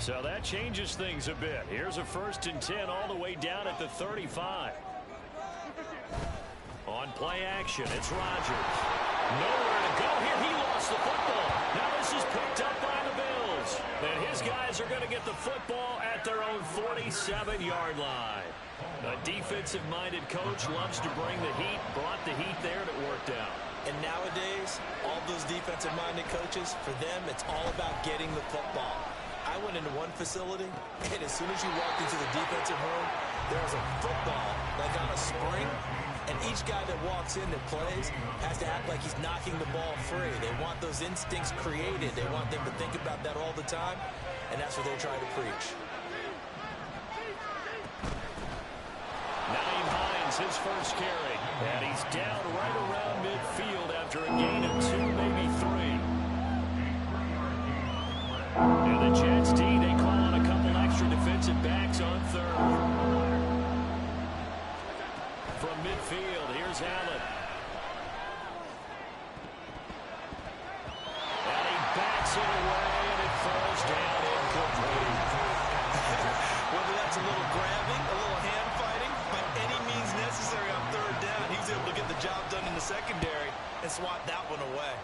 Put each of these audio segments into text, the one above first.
So that changes things a bit. Here's a 1st and 10 all the way down at the 35. On play action, it's Rodgers. Nowhere to go here. He lost the football. Now this is picked up by the Bills. And his guys are going to get the football at their own 47-yard line. A defensive-minded coach loves to bring the heat, brought the heat there, and it worked out. And nowadays, all those defensive-minded coaches, for them, it's all about getting the football. I went into one facility, and as soon as you walked into the defensive room, there's a football like on a spring, and each guy that walks in that plays has to act like he's knocking the ball free. They want those instincts created. They want them to think about that all the time, and that's what they try to preach. Nyheim Hines, his first carry, and he's down right around midfield after a gain of 2, maybe 3. And the Jets D, they call on a couple extra defensive backs on 3rd. From midfield, here's Allen. And he backs it away, and it falls down incomplete. Whether that's a little grabbing, a little hand fighting, by any means necessary on 3rd down, he was able to get the job done in the secondary and swat that one away.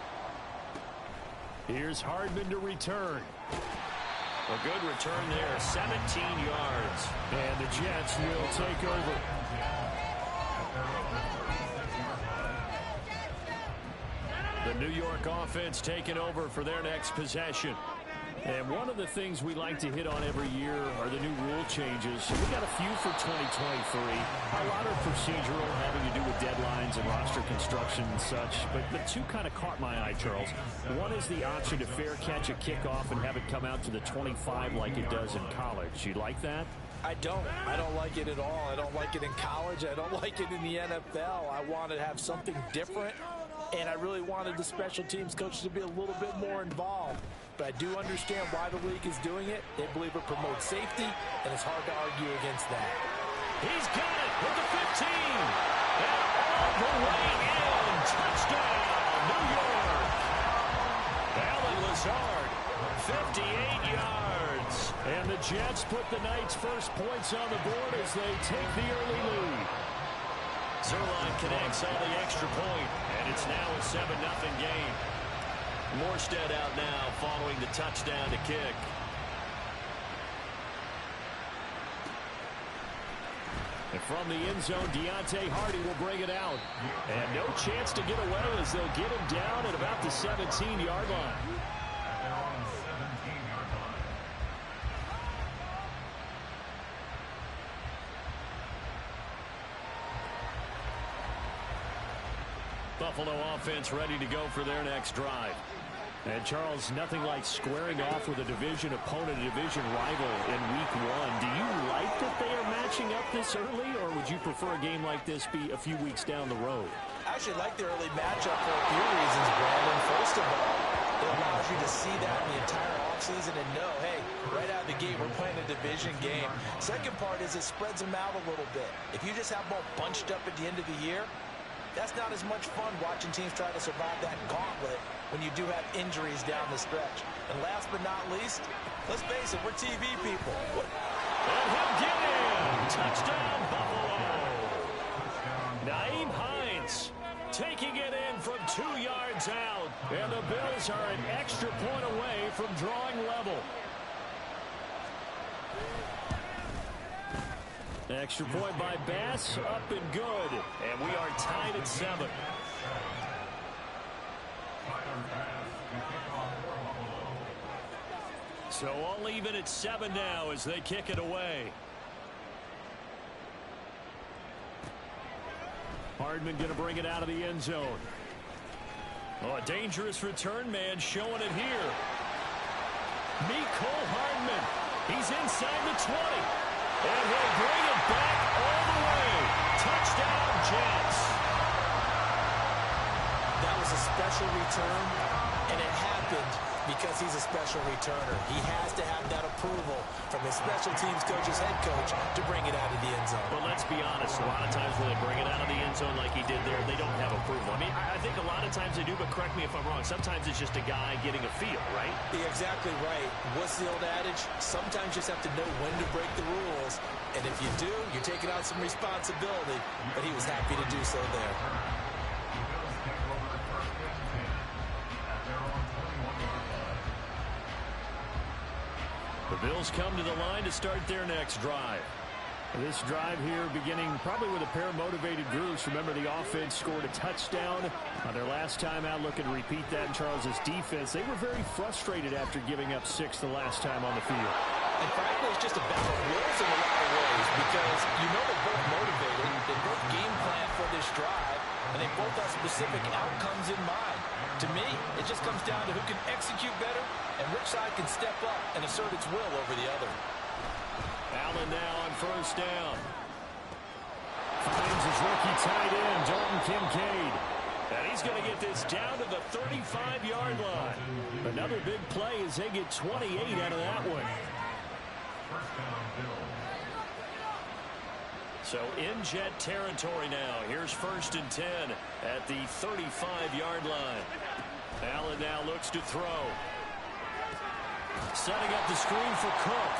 Here's Hardman to return. A good return there, 17 yards. And the Jets will take over. The New York offense taking over for their next possession. And one of the things we like to hit on every year are the new rule changes. We got a few for 2023. A lot are procedural, having to do with deadlines and roster construction and such. But two kind of caught my eye, Charles. One is the option to fair catch a kickoff and have it come out to the 25 like it does in college. You like that? I don't like it at all. I don't like it in college. I don't like it in the NFL. I want to have something different, and I really wanted the special teams coaches to be a little bit more involved. But I do understand why the league is doing it. They believe it promotes safety, and it's hard to argue against that. He's got it with the 15. And all the way in. Touchdown, New York. Allen Lazard, 58 yards. And the Jets put the Knights' first points on the board as they take the early lead. Zuerlein connects on the extra point, and it's now a 7-0 game. Morstead out now following the touchdown to kick. And from the end zone, Deontay Hardy will bring it out. And no chance to get away as they'll get him down at about the 17-yard line. Buffalo offense ready to go for their next drive. And, Charles, nothing like squaring off with a division opponent, a division rival in Week 1. Do you like that they are matching up this early, or would you prefer a game like this be a few weeks down the road? I actually like the early matchup for a few reasons, Brandon. First of all, it allows you to see that in the entire offseason and know, hey, right out of the gate, we're playing a division game. Second part is it spreads them out a little bit. If you just have them all bunched up at the end of the year, that's not as much fun watching teams try to survive that gauntlet when you do have injuries down the stretch. And last but not least, let's face it, we're TV people. And he'll get in. Touchdown, Buffalo. Nyheim Hines taking it in from 2 yards out. And the Bills are an extra point away from drawing level. Extra point by Bass, up and good. And we are tied at 7. So all even at 7 now as they kick it away. Hardman going to bring it out of the end zone. Oh, a dangerous return man showing it here. Mecole Hardman. He's inside the 20. And he'll bring it back all the way. Touchdown, Jets. That was a special return, and it happened because he's a special returner. He has to have that approval from as special teams coach's head coach to bring it out of the end zone. Well, let's be honest. A lot of times when they bring it out of the end zone like he did there, they don't have approval. I mean, I think a lot of times they do, but correct me if I'm wrong. Sometimes it's just a guy getting a feel, right? You're exactly right. What's the old adage? Sometimes you just have to know when to break the rules. And if you do, you're taking on some responsibility. But he was happy to do so there. The Bills come to the line to start their next drive. This drive here beginning probably with a pair of motivated groups. Remember, the offense scored a touchdown on their last time out. Looking to repeat that in Charles's defense. They were very frustrated after giving up 6 the last time on the field. And frankly, it's just a battle of wills in a lot of ways because you know they're both motivated. They both game plan for this drive, and they both have specific outcomes in mind. To me, it just comes down to who can execute better and which side can step up and assert its will over the other. Allen now on first down. Finds his rookie tight end, Dalton Kincaid. And he's going to get this down to the 35-yard line. Another big play as they get 28 out of that one. So in Jet territory now. Here's 1st and 10 at the 35-yard line. Allen now looks to throw. Setting up the screen for Cook.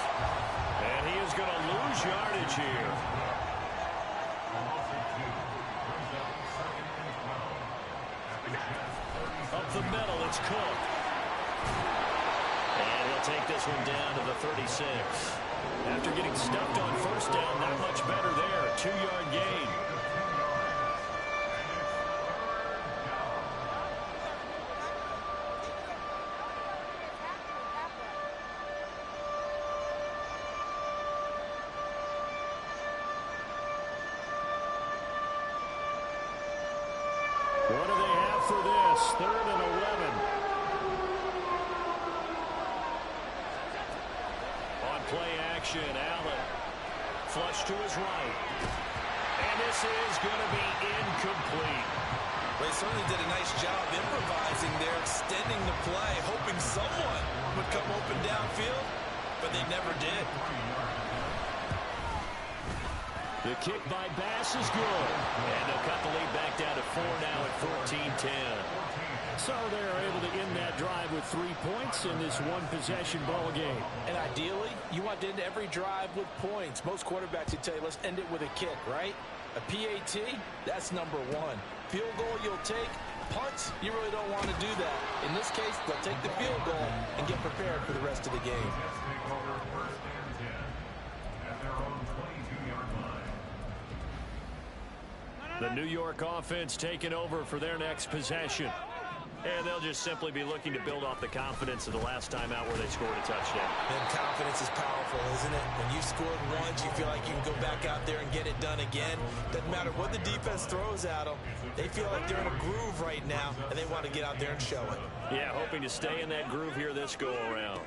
And he is going to lose yardage here. Up the middle, it's Cook. And he'll take this one down to the 36. After getting stuffed on first down, not much better there. 2-yard gain. What do they have for this? 3rd and 11. On play action, Allen. Flush to his right. And this is going to be incomplete. They certainly did a nice job improvising there, extending the play, hoping someone would come open downfield, but they never did. The kick by Bass is good. And they'll cut the lead back down to 4 now at 14-10. So they're able to end that drive with 3 points in this one-possession ball game. And ideally, you want to end every drive with points. Most quarterbacks would tell you, let's end it with a kick, right? A PAT, that's number 1. Field goal you'll take. Punts, you really don't want to do that. In this case, they'll take the field goal and get prepared for the rest of the game. The New York offense taking over for their next possession. And they'll just simply be looking to build off the confidence of the last time out where they scored a touchdown. And confidence is powerful, isn't it? When you scored once, you feel like you can go back out there and get it done again. Doesn't matter what the defense throws at them. They feel like they're in a groove right now, and they want to get out there and show it. Yeah, hoping to stay in that groove here this go-around.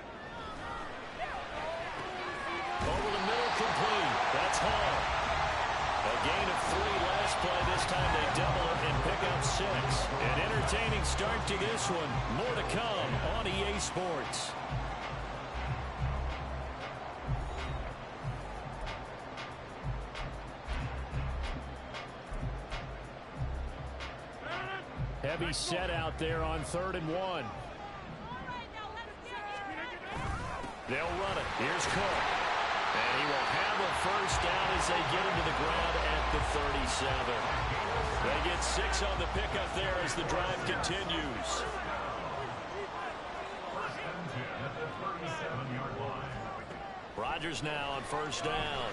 Over the middle, complete. That's Hall. A gain of 3 last play. This time they double it and pick up 6. An entertaining start to this one. More to come on EA Sports. Heavy set out there on 3rd and 1. They'll run it. Here's Cook. And he will have a first down as they get him to the ground at the 37. They get 6 on the pickup there as the drive continues. Rodgers now on first down.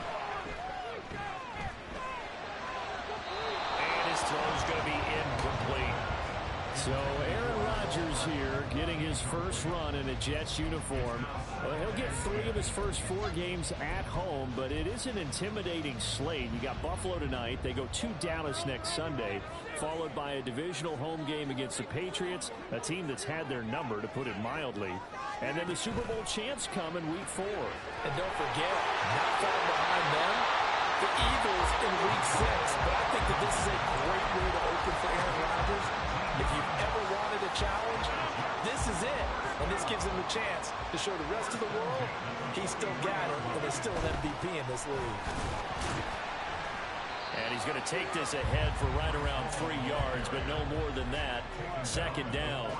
And his throw is going to be incomplete. So Aaron Rodgers here getting his first run in a Jets uniform. Well, he'll get 3 of his first 4 games at home, but it is an intimidating slate. You got Buffalo tonight. They go to Dallas next Sunday, followed by a divisional home game against the Patriots, a team that's had their number, to put it mildly. And then the Super Bowl champs come in Week 4. And don't forget, not far behind them, the Eagles in Week 6. But I think that this is a great way to open for Aaron Rodgers. If you've ever wanted a challenge, this is it. And this gives him a chance to show the rest of the world he's still got it, and is still an MVP in this league. And he's going to take this ahead for right around 3 yards, but no more than that. Second down.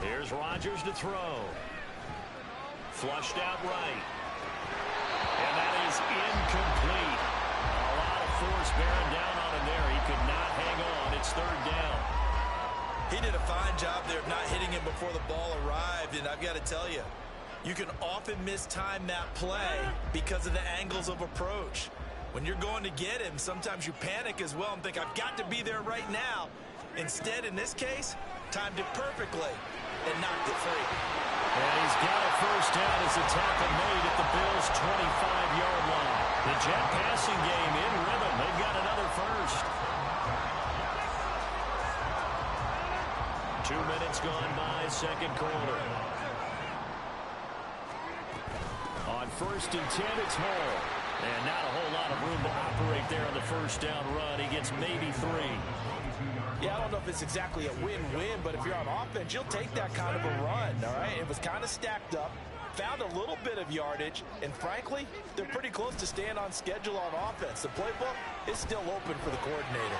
Here's Rodgers to throw. Flushed out right. And that is incomplete. A lot of force bearing down on him there. He could not hang on. It's third down. He did a fine job there of not hitting him before the ball arrived, and I've got to tell you, you can often mistime that play because of the angles of approach. When you're going to get him, sometimes you panic as well and think, I've got to be there right now. Instead, in this case, timed it perfectly and knocked it free. And he's got a first down as the tackle made at the Bills' 25-yard line. The Jet passing game in rhythm. They've got another first. 2 minutes gone by, second quarter. On 1st and 10, it's Hall. And not a whole lot of room to operate there on the first down run. He gets maybe 3. Yeah, I don't know if it's exactly a win-win, but if you're on offense, you'll take that kind of a run, all right? It was kind of stacked up, found a little bit of yardage, and frankly, they're pretty close to staying on schedule on offense. The playbook is still open for the coordinator.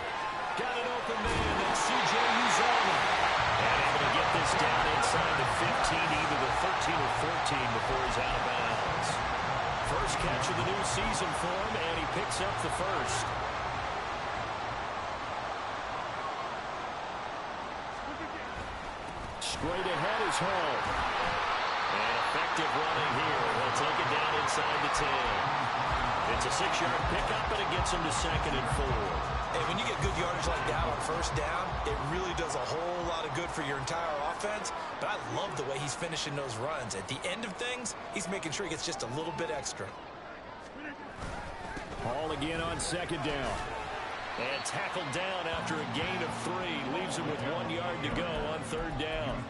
Got an open man, that's C.J. Uzomah. And able to get this down inside the 15, either the 13 or 14 before he's out of bounds. First catch of the new season for him, and he picks up the first. Straight ahead is Hall. And effective running here. They'll take it down inside the 10. It's a 6-yard pickup, and it gets him to 2nd and 4. Hey, when you get good yardage like that on first down, it really does a whole lot of good for your entire offense. But I love the way he's finishing those runs. At the end of things, he's making sure he gets just a little bit extra. Hall again on second down. And tackled down after a gain of 3. Leaves him with 1 yard to go on third down.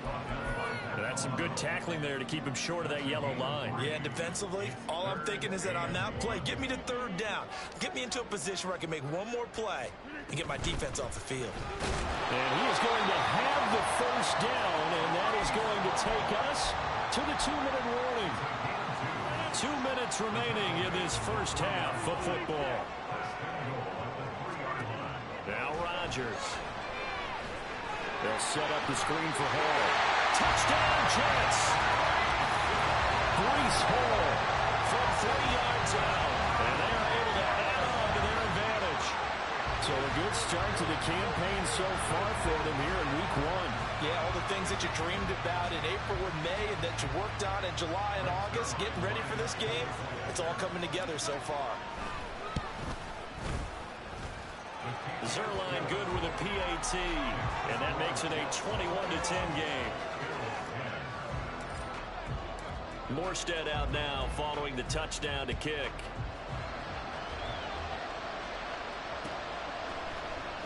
That's some good tackling there to keep him short of that yellow line. Yeah, and defensively, all I'm thinking is that on that play, get me to third down. Get me into a position where I can make one more play and get my defense off the field. And he is going to have the first down, and that is going to take us to the 2-minute warning. 2 minutes remaining in this first half of football. Now Rodgers. They'll set up the screen for Hall. Touchdown, Jets! Breece Hall from 3 yards out. And they are able to add on to their advantage. So a good start to the campaign so far for them here in week 1. Yeah, all the things that you dreamed about in April and May and that you worked on in July and August, getting ready for this game, it's all coming together so far. Zuerlein good with a PAT, and that makes it a 21-10 game. Morstead out now following the touchdown to kick.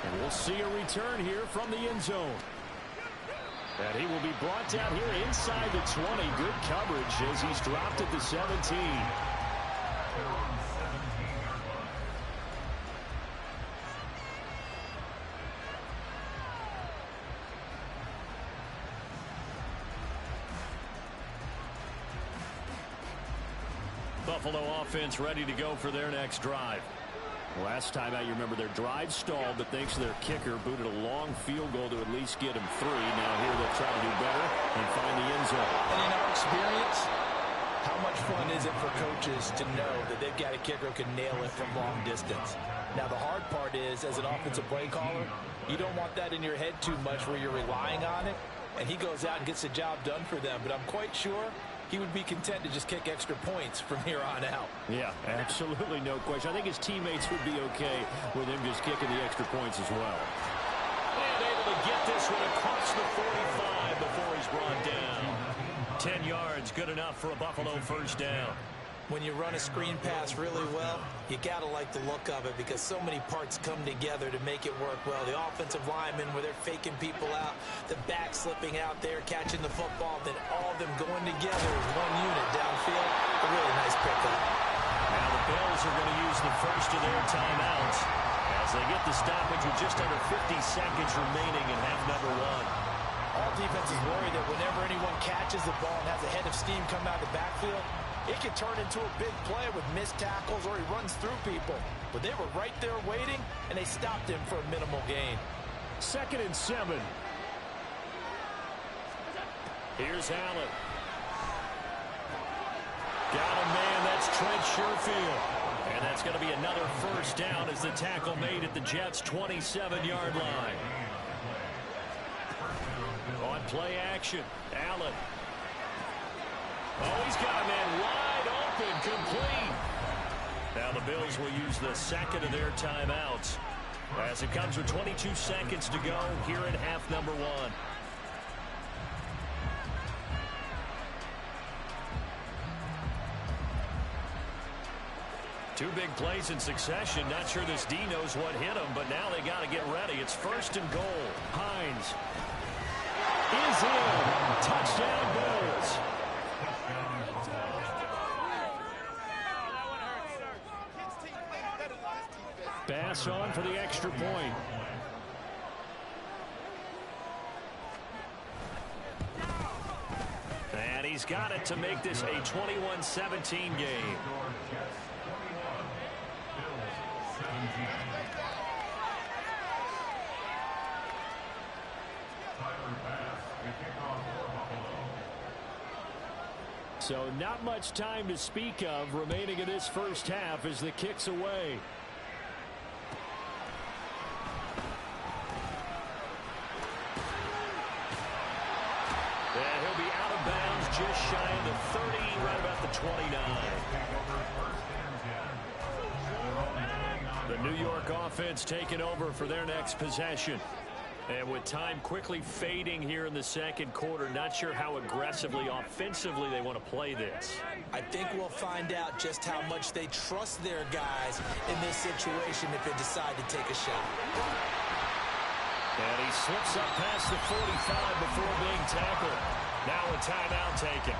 And we'll see a return here from the end zone. And he will be brought down here inside the 20. Good coverage as he's dropped at the 17. Buffalo offense ready to go for their next drive. Last time out, you remember their drive stalled, but thanks to their kicker, booted a long field goal to at least get him 3. Now here they'll try to do better and find the end zone. And in our experience, how much fun is it for coaches to know that they've got a kicker who can nail it from long distance? Now, the hard part is, as an offensive play caller, you don't want that in your head too much where you're relying on it, and he goes out and gets the job done for them. But I'm quite sure he would be content to just kick extra points from here on out. Yeah, absolutely no question. I think his teammates would be okay with him just kicking the extra points as well. And able to get this one across the 45 before he's brought down. 10 yards, good enough for a Buffalo first down. When you run a screen pass really well, you got to like the look of it because so many parts come together to make it work well. The offensive linemen where they're faking people out, the back slipping out there, catching the football, then all of them going together as one unit downfield. A really nice pickup. Now the Bills are going to use the first of their timeouts as they get the stoppage with just under 50 seconds remaining in half number 1. catches the ball and has a head of steam come out of the backfield, it can turn into a big play with missed tackles or he runs through people. But they were right there waiting, and they stopped him for a minimal gain. 2nd and 7. Here's Allen. Got a man, that's Trent Sherfield. And that's going to be another first down as the tackle made at the Jets' 27-yard line. On play action, Allen. Oh, he's got a man wide open, complete. Now the Bills will use the 2nd of their timeouts as it comes with 22 seconds to go here in half number 1. Two big plays in succession. Not sure this D knows what hit him, but now they got to get ready. It's 1st and goal. Hines is in. Touchdown, Bills. Pass on for the extra point. And he's got it to make this a 21-17 game. So not much time to speak of remaining in this first half as the kick's away. And he'll be out of bounds just shy of the 30, right about the 29. The New York offense taking over for their next possession. And with time quickly fading here in the 2nd quarter, not sure how aggressively, offensively they want to play this. I think we'll find out just how much they trust their guys in this situation if they decide to take a shot. And he slips up past the 45 before being tackled. Now a timeout taken.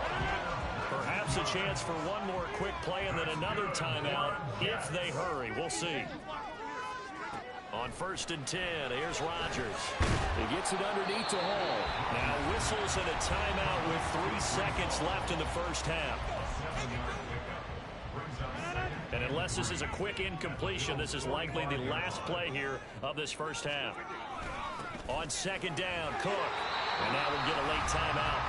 Perhaps a chance for one more quick play and then another timeout if they hurry. We'll see. On 1st and 10, here's Rodgers. He gets it underneath to Hall. Now whistles and a timeout with 3 seconds left in the first half. And unless this is a quick incompletion, this is likely the last play here of this first half. On 2nd down, Cook. And now we'll get a late timeout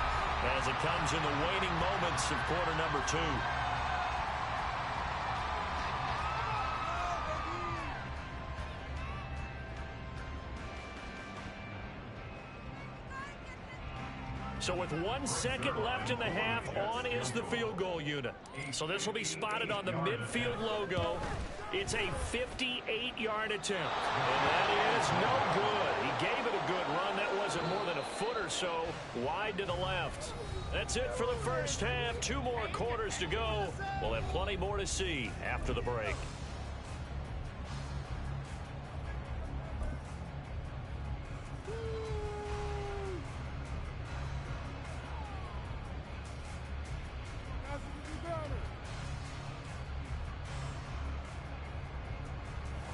as it comes in the waning moments of quarter number 2. So with 1 second left in the half, on is the field goal unit. So this will be spotted on the midfield logo. It's a 58-yard attempt. And that is no good. He gave it a good run. That wasn't more than a foot or so wide to the left. That's it for the first half. 2 more quarters to go. We'll have plenty more to see after the break.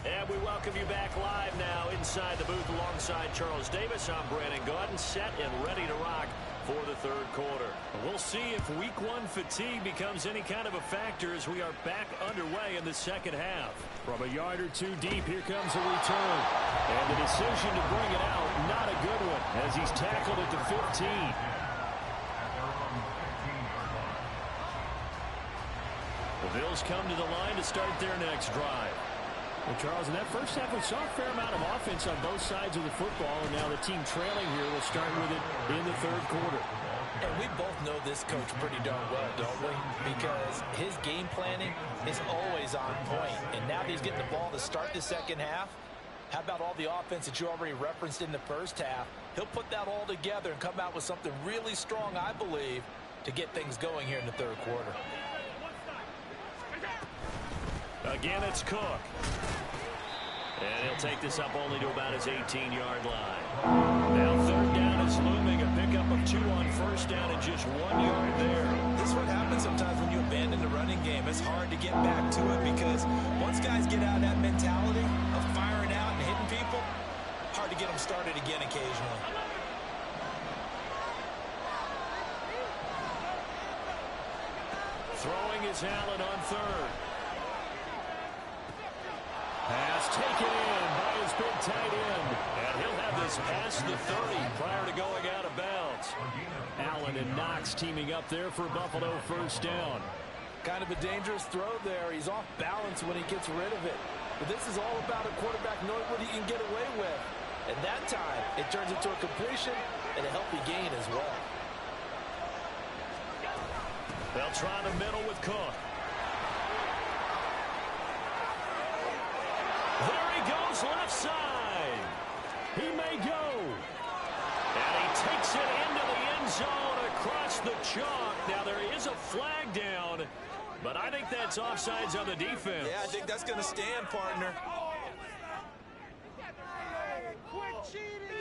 And we welcome you back live now inside the booth alongside Charles Davis. I'm Brandon Gaudin, set and ready to rock for the 3rd quarter. We'll see if week 1 fatigue becomes any kind of a factor as we are back underway in the 2nd half. From a yard or 2 deep, here comes a return. And the decision to bring it out, not a good one, as he's tackled at the 15. The Bills come to the line to start their next drive. Well, Charles, in that first half, we saw a fair amount of offense on both sides of the football, and now the team trailing here will start with it in the 3rd quarter. And we both know this coach pretty darn well, don't we? Because his game planning is always on point. And now that he's getting the ball to start the 2nd half, how about all the offense that you already referenced in the first half? He'll put that all together and come out with something really strong, I believe, to get things going here in the 3rd quarter. Again, it's Cook. And he'll take this up only to about his 18-yard line. Now 3rd down is looming. A pickup of 2 on 1st down and just 1 yard there. This is what happens sometimes when you abandon the running game. It's hard to get back to it because once guys get out of that mentality of firing out and hitting people, hard to get them started again occasionally. Throwing is Allen on third. Pass taken in by his big tight end. And he'll have this past the 30 prior to going out of bounds. Allen and Knox teaming up there for Buffalo first down. Kind of a dangerous throw there. He's off balance when he gets rid of it. But this is all about a quarterback knowing what he can get away with. And that time, it turns into a completion and a healthy gain as well. They'll try the middle with Cook. There he goes, left side. He may go. And he takes it into the end zone across the chalk. Now there is a flag down, but I think that's offsides on the defense. Yeah, I think that's going to stand, partner. Quit cheating!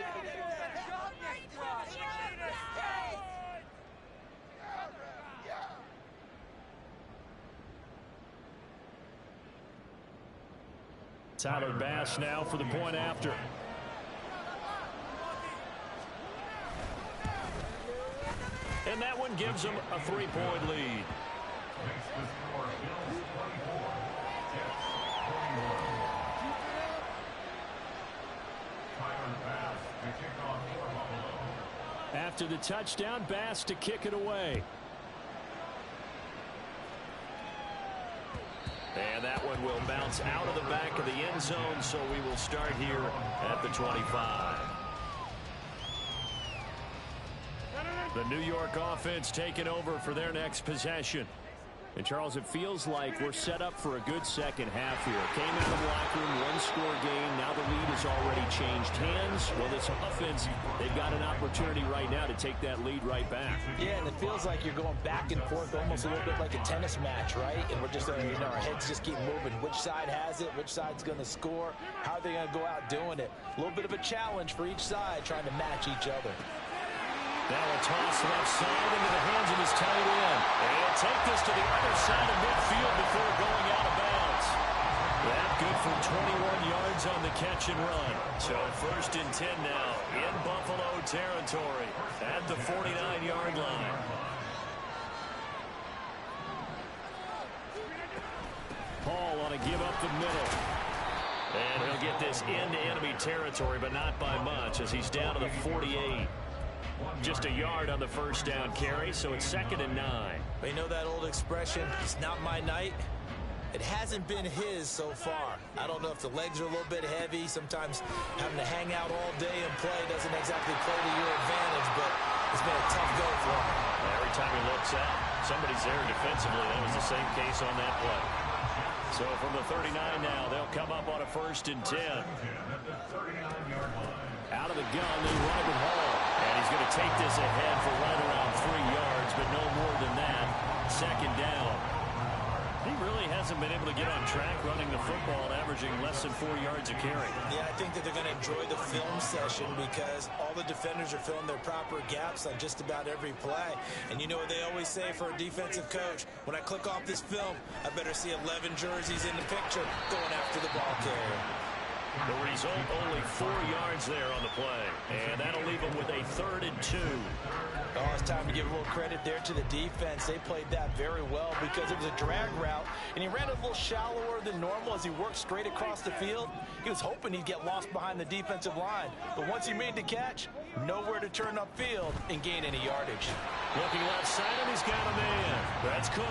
Tyler Bass now for the point after. And that one gives them a 3-point lead. After the touchdown, Bass to kick it away. And that one will bounce out of the back of the end zone, so we will start here at the 25. The New York offense taking over for their next possession. And, Charles, it feels like we're set up for a good second half here. Came out of the locker room, one-score game. Now the lead has already changed hands. Well, this offense, they've got an opportunity right now to take that lead right back. Yeah, and it feels like you're going back and forth almost a little bit like a tennis match, right? And we're just, our heads just keep moving. Which side has it? Which side's going to score? How are they going to go out doing it? A little bit of a challenge for each side trying to match each other. Now a toss left side into the hands of his tight end. And he'll take this to the other side of midfield before going out of bounds. That good for 21 yards on the catch and run. So 1st and 10 now in Buffalo territory at the 49-yard line. Paul on a give up the middle. And he'll get this into enemy territory, but not by much as he's down to the 48. Just a yard on the first down carry, so it's 2nd and 9. They know that old expression, it's not my night. It hasn't been his so far. I don't know if the legs are a little bit heavy. Sometimes having to hang out all day and play doesn't exactly play to your advantage, but it's been a tough go for him. Every time he looks out, somebody's there defensively. That was the same case on that play. So from the 39 now, they'll come up on a 1st and 10. Out of the gun, they run it with Hall. And he's going to take this ahead for right around 3 yards, but no more than that. 2nd down. He really hasn't been able to get on track running the football and averaging less than 4 yards a carry. Yeah, I think that they're going to enjoy the film session because all the defenders are filling their proper gaps on just about every play. And you know what they always say for a defensive coach? When I click off this film, I better see 11 jerseys in the picture going after the ball carrier. The result, only 4 yards there on the play. And that'll leave them with a 3rd and 2. Oh, it's time to give a little credit there to the defense. They played that very well because it was a drag route, and he ran a little shallower than normal as he worked straight across the field. He was hoping he'd get lost behind the defensive line. But once he made the catch, nowhere to turn upfield and gain any yardage. Looking left side, and he's got a man. That's Cook.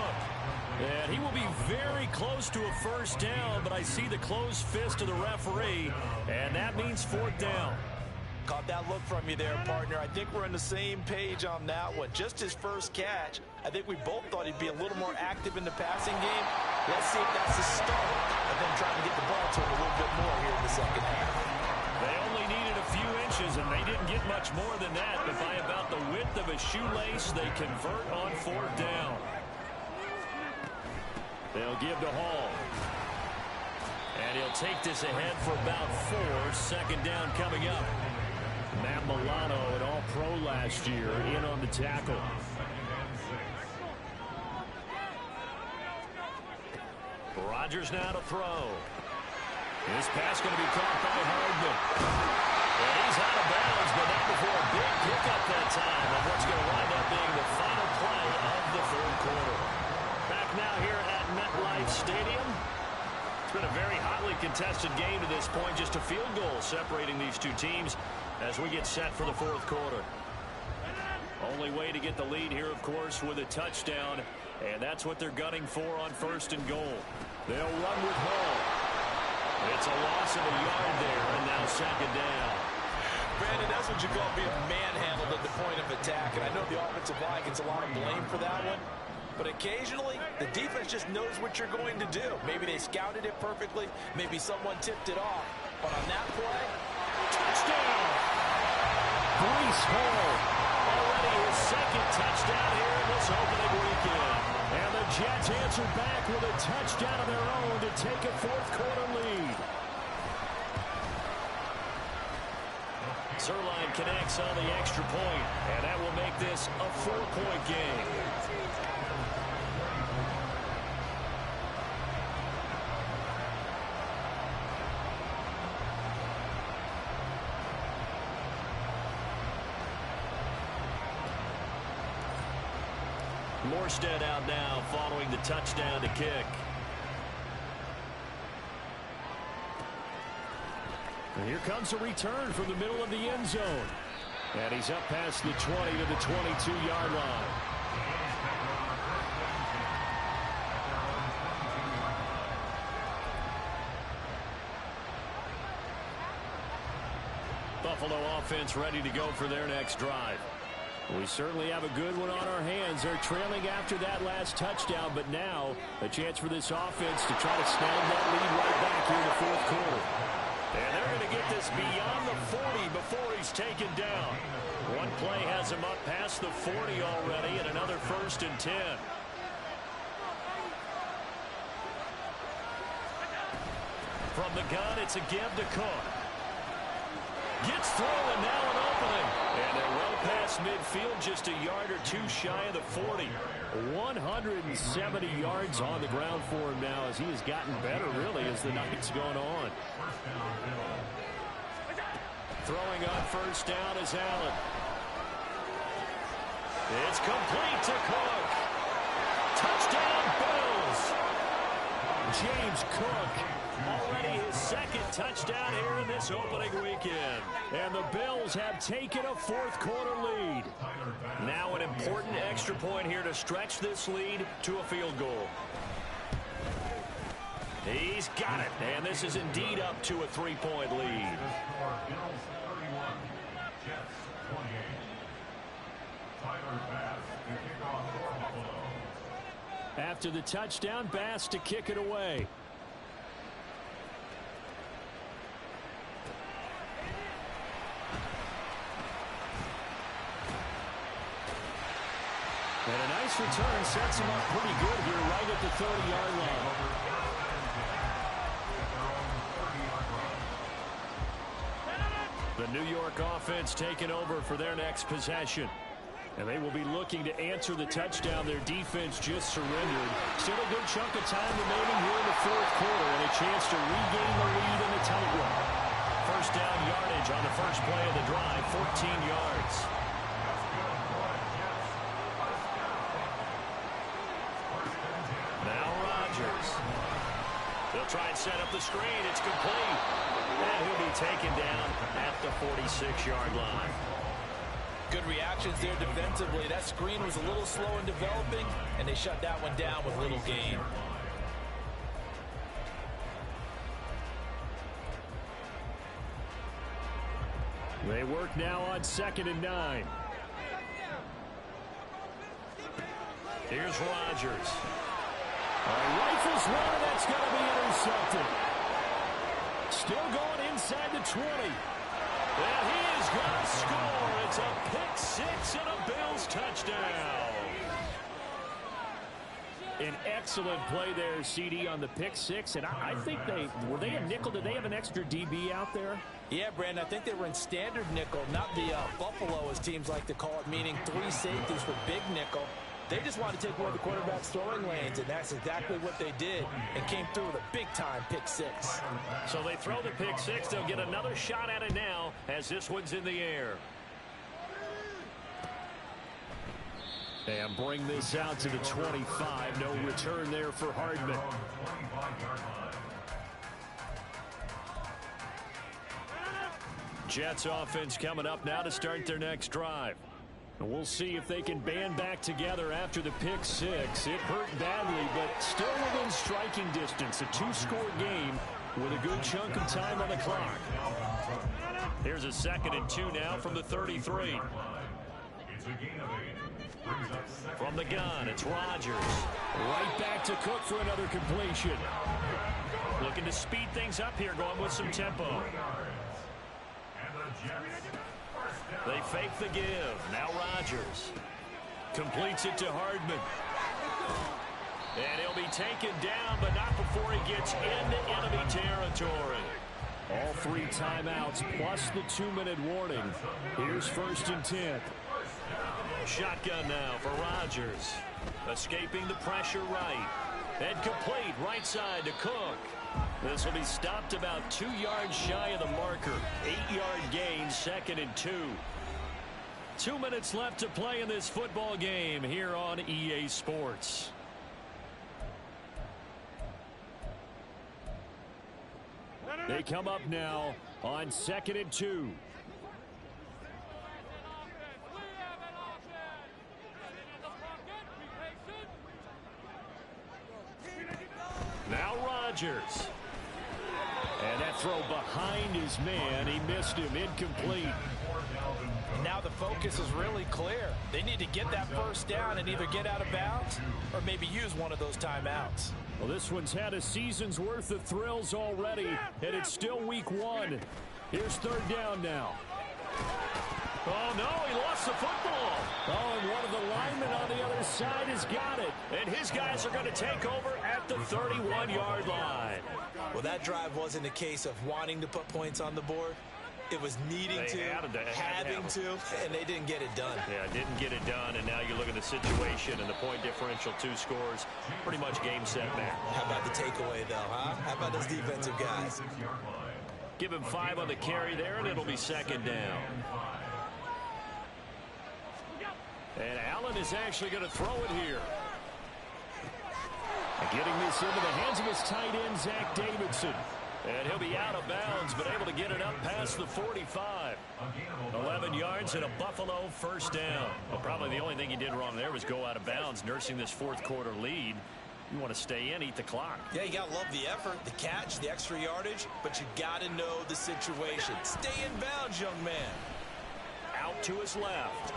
And he will be very close to a first down, but I see the closed fist of the referee, and that means 4th down. Caught that look from you there, partner. I think we're on the same page on that one. Just his first catch. I think we both thought he'd be a little more active in the passing game. Let's see if that's the start of them trying to get the ball to him a little bit more here in the second half. They only needed a few inches, and they didn't get much more than that, but by about the width of a shoelace, they convert on 4th down. They'll give to Hall. And he'll take this ahead for about 4. 2nd down coming up. Matt Milano, an All-Pro last year, in on the tackle. Rodgers now to throw. This pass going to be caught by Hardman. And he's out of bounds, but not before a big pickup that time of what's going to wind up being the final play of the 3rd quarter. Back contested game to this point. Just a field goal separating these two teams as we get set for the fourth quarter. Only way to get the lead here, of course, with a touchdown. And that's what they're gunning for on first and goal. They'll run with Hall. It's a loss of a yard there, and now second down. Brandon, that's what you call being manhandled at the point of attack. And I know the offensive line gets a lot of blame for that one. But occasionally, the defense just knows what you're going to do. Maybe they scouted it perfectly. Maybe someone tipped it off. But on that play, touchdown! Breece Hall, already his second touchdown here in this opening weekend. And the Jets answer back with a touchdown of their own to take a fourth quarter lead. Zuerlein connects on the extra point, and that will make this a 4-point game. Morstead out now following the touchdown to kick. And here comes a return from the middle of the end zone. And he's up past the 20 to the 22-yard line. Buffalo offense ready to go for their next drive. We certainly have a good one on our hands. They're trailing after that last touchdown, but now a chance for this offense to try to snag that lead right back here in the fourth quarter. And they're going to get this beyond the 40 before he's taken down. One play has him up past the 40 already, and another 1st and 10. From the gun, it's a give to Cook. Gets through, and now an opening. And they're well past midfield, just a yard or two shy of the 40. 170 yards on the ground for him now as he has gotten better, really, as the night's gone on. Throwing on first down is Allen. It's complete to Cook. Touchdown, Bills. James Cook, already his second touchdown here in this opening weekend. And the Bills have taken a fourth quarter lead. Now an important extra point here to stretch this lead to a field goal. He's got it, and this is indeed up to a 3-point lead. After the touchdown, Bass to kick it away. And a nice return sets him up pretty good here right at the 30-yard line. The New York offense taking over for their next possession. And they will be looking to answer the touchdown their defense just surrendered. Still a good chunk of time remaining here in the fourth quarter and a chance to regain the lead in the tight one. First down yardage on the first play of the drive, 14 yards. Now Rodgers. They'll try and set up the screen. It's complete. And he'll be taken down at the 46-yard line. good reactions there defensively. That screen was a little slow in developing, and they shut that one down with little gain. They work now on 2nd and 9. Here's Rodgers. Rifles one, and that's going to be intercepted. Still going inside the 20. And he is going to score. It's a pick six and a Bills touchdown. An excellent play there, CD, on the pick six. And I think were they a nickel? Did they have an extra DB out there? Yeah, Brandon, I think they were in standard nickel, not the Buffalo, as teams like to call it, meaning 3 safeties for big nickel. They just wanted to take one of the quarterback's throwing lanes, and that's exactly what they did, and came through with a big-time pick six. So they throw the pick six. They'll get another shot at it now as this one's in the air. And bring this out to the 25. No return there for Hardman. Jets offense coming up now to start their next drive. And we'll see if they can band back together after the pick six. It hurt badly, but still within striking distance. A two-score game with a good chunk of time on the clock. Here's a 2nd and 2 now from the 33. From the gun, it's Rodgers. Right back to Cook for another completion. Looking to speed things up here, going with some tempo. They fake the give. Now Rodgers completes it to Hardman. And he'll be taken down, but not before he gets into enemy territory. All 3 timeouts plus the 2-minute warning. Here's 1st and 10. Shotgun now for Rodgers. Escaping the pressure right. And complete right side to Cook. This will be stopped about 2 yards shy of the marker. 8-yard gain, 2nd and 2. 2 minutes left to play in this football game here on EA Sports. They come up now on 2nd and 2. Now Rodgers. And that throw behind his man. He missed him. Incomplete. Now the focus is really clear. They need to get that first down and either get out of bounds or maybe use one of those timeouts. Well, this one's had a season's worth of thrills already, and it's still week 1. Here's 3rd down now. Oh, no, he lost the football. Oh, and one of the linemen on the other side has got it. And his guys are going to take over at the 31-yard line. Well, that drive wasn't a case of wanting to put points on the board. It was needing having to, and they didn't get it done. Yeah, didn't get it done, and now you look at the situation and the point differential, 2 scores, pretty much game, set, match. How about the takeaway, though, huh? How about those defensive guys? Give him 5 on the carry there, and it'll be 2nd down. And Allen is actually going to throw it here. And getting this into the hands of his tight end, Zach Davidson. And he'll be out of bounds, but able to get it up past the 45. 11 yards and a Buffalo 1st down. Well, probably the only thing he did wrong there was go out of bounds, nursing this 4th quarter lead. You want to stay in, eat the clock. Yeah, you got to love the effort, the catch, the extra yardage, but you got to know the situation. Stay in bounds, young man. Out to his left.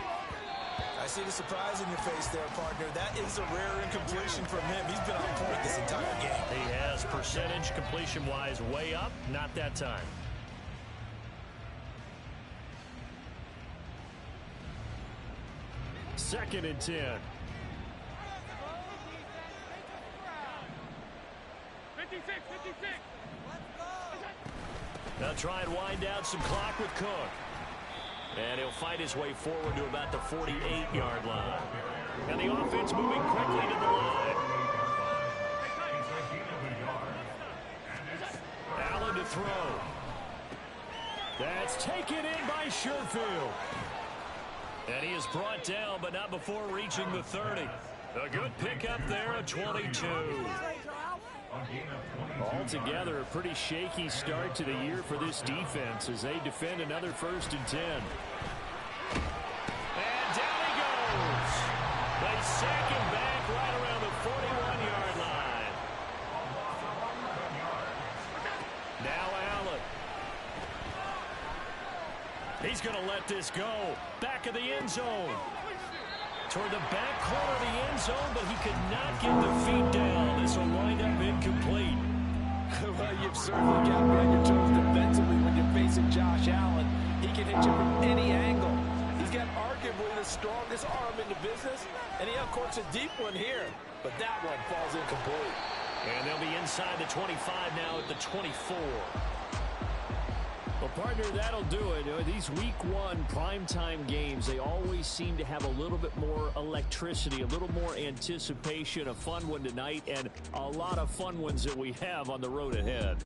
I see the surprise in your face there, partner. That is a rare incompletion from him. He's been on point this entire game. He has percentage completion-wise way up. Not that time. Second and 10. 56. Now try and wind down some clock with Cook. And he'll fight his way forward to about the 48-yard line. And the offense moving quickly to the line. Allen to throw. That's taken in by Sherfield. And he is brought down, but not before reaching the 30. A good pickup there, a 22. Altogether, a pretty shaky start to the year for this defense as they defend another 1st and 10. And down he goes. They sack him back right around the 41-yard line. Now Allen. He's going to let this go. Back of the end zone. Toward the back corner of the end zone, but he could not get the feet down. This will wind up incomplete. Well, you've certainly got to be on your toes defensively when you're facing Josh Allen. He can hit you from any angle. He's got arguably the strongest arm in the business, and he, of course, a deep one here. But that one falls incomplete. And they'll be inside the 25 now at the 24. Well, partner, that'll do it. These week 1 primetime games, they always seem to have a little bit more electricity, a little more anticipation. A fun one tonight, and a lot of fun ones that we have on the road ahead.